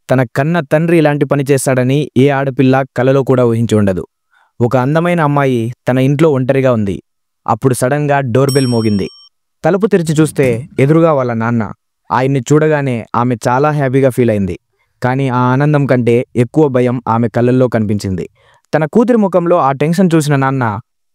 తన కన్న తండ్రి ఇలాంటి పని చేస్తాడని ఏ ఆడపిల్ల కలలో కూడా ఊహించి ఉండదు. ఒక అందమైన అమ్మాయి తన ఇంట్లో ఒంటరిగా ఉంది. అప్పుడు సడన్గా డోర్ బెల్ మోగింది. తలుపు తెరిచి చూస్తే ఎదురుగా వాళ్ళ నాన్న. ఆయన్ని చూడగానే ఆమె చాలా హ్యాపీగా ఫీల్ అయింది. కానీ ఆ ఆనందం కంటే ఎక్కువ భయం ఆమె కళ్ళల్లో కనిపించింది. తన కూతురి ముఖంలో ఆ టెన్షన్ చూసిన నాన్న,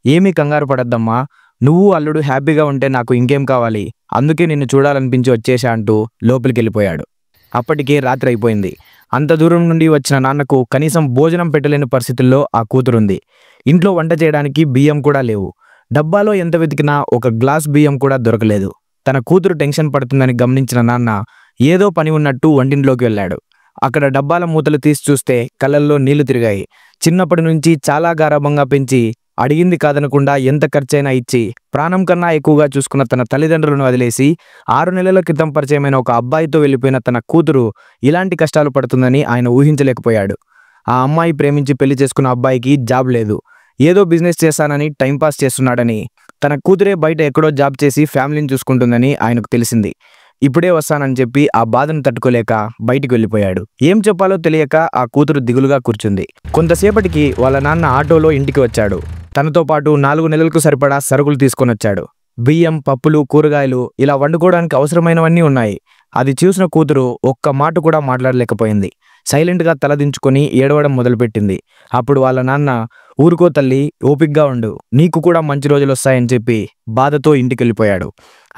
ఏమీ కంగారు పడద్దమ్మా, నువ్వు అల్లుడు హ్యాపీగా ఉంటే నాకు ఇంకేం కావాలి, అందుకే నిన్ను చూడాలనిపించి వచ్చేశా అంటూ లోపలికి వెళ్ళిపోయాడు. అప్పటికే రాత్రి అయిపోయింది. అంత దూరం నుండి వచ్చిన నాన్నకు కనీసం భోజనం పెట్టలేని పరిస్థితుల్లో ఆ కూతురుంది. ఇంట్లో వంట చేయడానికి బియ్యం కూడా లేవు. డబ్బాలో ఎంత వెతికినా ఒక గ్లాస్ బియ్యం కూడా దొరకలేదు. తన కూతురు టెన్షన్ పడుతుందని గమనించిన నాన్న ఏదో పని ఉన్నట్టు వంటింట్లోకి వెళ్ళాడు. అక్కడ డబ్బాల మూతలు తీసి చూస్తే కళ్ళల్లో నీళ్లు తిరిగాయి. చిన్నప్పటి నుంచి చాలా గారాబంగా పెంచి అడిగింది కాదనకుండా ఎంత ఖర్చైనా ఇచ్చి ప్రాణం కన్నా ఎక్కువగా చూసుకున్న తన తల్లిదండ్రులను వదిలేసి 6 నెలల క్రితం పరిచయమైన ఒక అబ్బాయితో వెళ్ళిపోయిన తన కూతురు ఇలాంటి కష్టాలు పడుతుందని ఆయన ఊహించలేకపోయాడు. ఆ అమ్మాయి ప్రేమించి పెళ్లి చేసుకున్న అబ్బాయికి జాబ్ లేదు. ఏదో బిజినెస్ చేస్తానని టైంపాస్ చేస్తున్నాడని, తన కూతురే బయట ఎక్కడో జాబ్ చేసి ఫ్యామిలీని చూసుకుంటుందని ఆయనకు తెలిసింది. ఇప్పుడే వస్తానని చెప్పి ఆ బాధను తట్టుకోలేక బయటికి వెళ్ళిపోయాడు. ఏం చెప్పాలో తెలియక ఆ కూతురు దిగులుగా కూర్చుంది. కొంతసేపటికి వాళ్ళ నాన్న ఆటోలో ఇంటికి వచ్చాడు. తనతో పాటు 4 నెలలకు సరిపడా సరుకులు తీసుకొనొచ్చాడు. బియ్యం, పప్పులు, కూరగాయలు ఇలా వండుకోవడానికి అవసరమైనవన్నీ ఉన్నాయి. అది చూసిన కూతురు ఒక్క మాట కూడా మాట్లాడలేకపోయింది. సైలెంట్గా తలదించుకొని ఏడవడం మొదలుపెట్టింది. అప్పుడు వాళ్ళ నాన్న, ఊరుకో తల్లి, ఓపిగ్గా ఉండు, నీకు కూడా మంచి రోజులు వస్తాయని చెప్పి బాధతో ఇంటికి వెళ్ళిపోయాడు.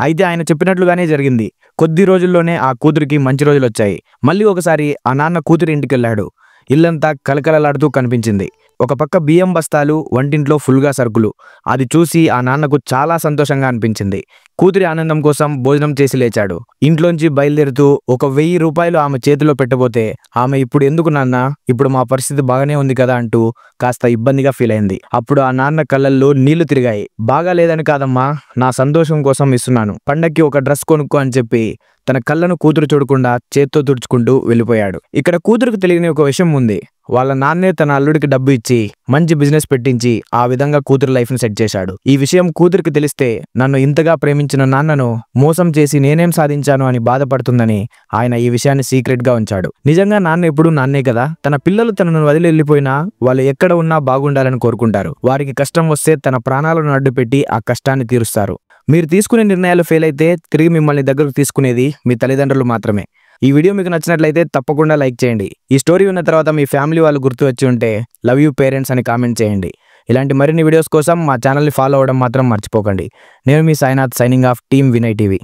అయితే ఆయన చెప్పినట్లుగానే జరిగింది. కొద్ది రోజుల్లోనే ఆ కూతురికి మంచి రోజులు వచ్చాయి. మళ్ళీ ఒకసారి ఆ నాన్న కూతురి ఇంటికి వెళ్ళాడు. ఇల్లంతా కలకలలాడుతూ కనిపించింది. ఒక పక్క బియ్యం బస్తాలు, వంటింట్లో ఫుల్గా సరుకులు. అది చూసి ఆ నాన్నకు చాలా సంతోషంగా అనిపించింది. కూతురి ఆనందం కోసం భోజనం చేసి లేచాడు. ఇంట్లోంచి బయలుదేరుతూ ఒక 1000 రూపాయలు ఆమె చేతిలో పెట్టబోతే ఆమె, ఇప్పుడు ఎందుకు నాన్న, ఇప్పుడు మా పరిస్థితి బాగానే ఉంది కదా అంటూ కాస్త ఇబ్బందిగా ఫీల్ అయింది. అప్పుడు ఆ నాన్న కళ్ళల్లో నీళ్లు తిరిగాయి. బాగా లేదని కాదమ్మా, నా సంతోషం కోసం ఇస్తున్నాను, పండక్కి ఒక డ్రెస్ కొనుక్కో అని చెప్పి తన కళ్ళను కూతురు చూడకుండా చేత్తో తుడుచుకుంటూ వెళ్ళిపోయాడు. ఇక్కడ కూతురుకు తెలియని ఒక విషయం ఉంది. వాళ్ళ నాన్నే తన అల్లుడికి డబ్బు ఇచ్చి మంచి బిజినెస్ పెట్టించి ఆ విధంగా కూతురు లైఫ్ని సెట్ చేశాడు. ఈ విషయం కూతురికి తెలిస్తే నన్ను ఇంతగా ప్రేమించిన నాన్నను మోసం చేసి నేనేం సాధించాను అని బాధపడుతుందని ఆయన ఈ విషయాన్ని సీక్రెట్గా ఉంచాడు. నిజంగా నాన్న ఎప్పుడు నాన్నే కదా. తన పిల్లలు తనను వదిలి వెళ్ళిపోయినా వాళ్ళు ఎక్కడ ఉన్నా బాగుండాలని కోరుకుంటారు. వారికి కష్టం వస్తే తన ప్రాణాలను అడ్డుపెట్టి ఆ కష్టాన్ని తీరుస్తారు. మీరు తీసుకునే నిర్ణయాలు ఫెయిల్ అయితే తిరిగి మిమ్మల్ని దగ్గరకు తీసుకునేది మీ తల్లిదండ్రులు మాత్రమే. ఈ వీడియో మీకు నచ్చినట్లయితే తప్పకుండా లైక్ చేయండి. ఈ స్టోరీ విన్న తర్వాత మీ ఫ్యామిలీ వాళ్ళు గుర్తు వచ్చి ఉంటే లవ్ యూ పేరెంట్స్ అని కామెంట్ చేయండి. ఇలాంటి మరిన్ని వీడియోస్ కోసం మా ఛానల్ని ఫాలో అవ్వడం మాత్రం మర్చిపోకండి. నేను మీ Sainath, signing off, team Vinay TV.